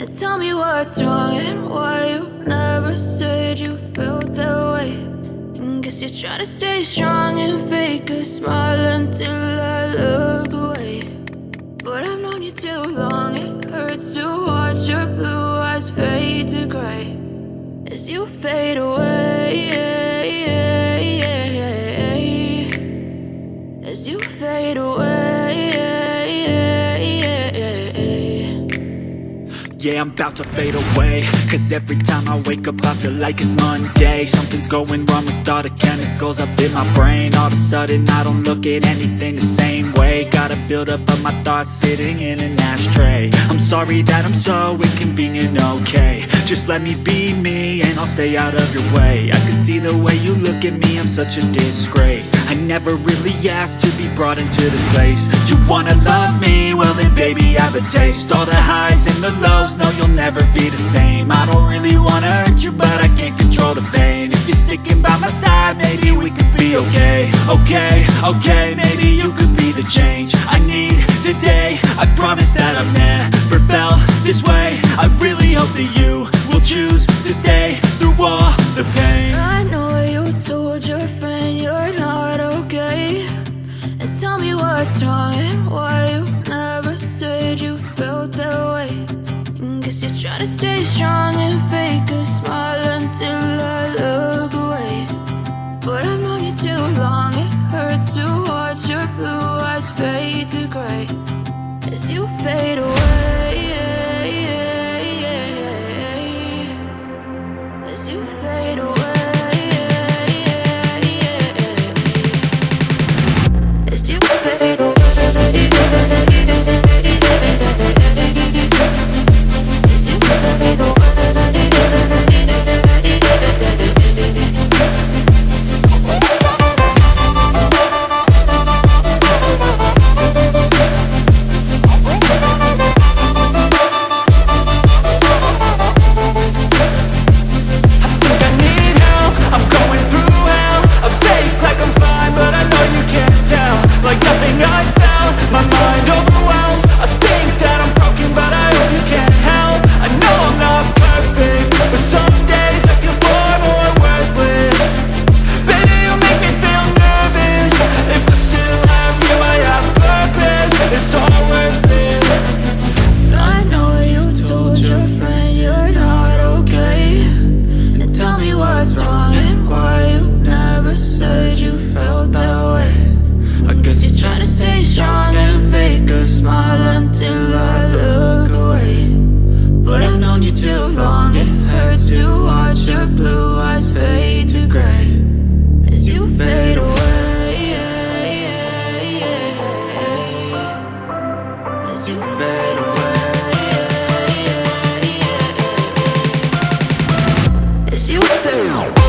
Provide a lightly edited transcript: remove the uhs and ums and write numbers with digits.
And tell me what's wrong and why you never said you felt that way. And guess you're trying to stay strong and fake a smile until I look away. But I've known you too long, it hurts to watch your blue eyes fade to gray as you fade away, as you fade away. Yeah, I'm about to fade away, cause every time I wake up I feel like it's Monday. Something's going wrong with all the chemicals up in my brain. All of a sudden I don't look at anything the same way. Got a buildup of my thoughts sitting in an ashtray. I'm sorry that I'm so inconvenient, okay. Just let me be me and I'll stay out of your way. I can see the way you look at me, I'm such a disgrace. I never really asked to be brought into this place. You wanna love me? Well then baby I have a taste. All the highs and the lows, no you'll never be the same. I don't really wanna hurt you but I can't control the pain. If you're sticking by my side maybe we could be okay. Okay, maybe you could be the change I need today. I promise that I've never felt this way. I really hope that you will choose to stay through all the pain. I know you told your friend you're not okay. And tell me what's wrong and why you never said you felt that way. And guess you're trying to stay strong and fake a smile until I look away. But I've known you too long, it hurts to watch your blue eyes fade to gray as you fade away, as you fade away, as you fade away. As you fade away.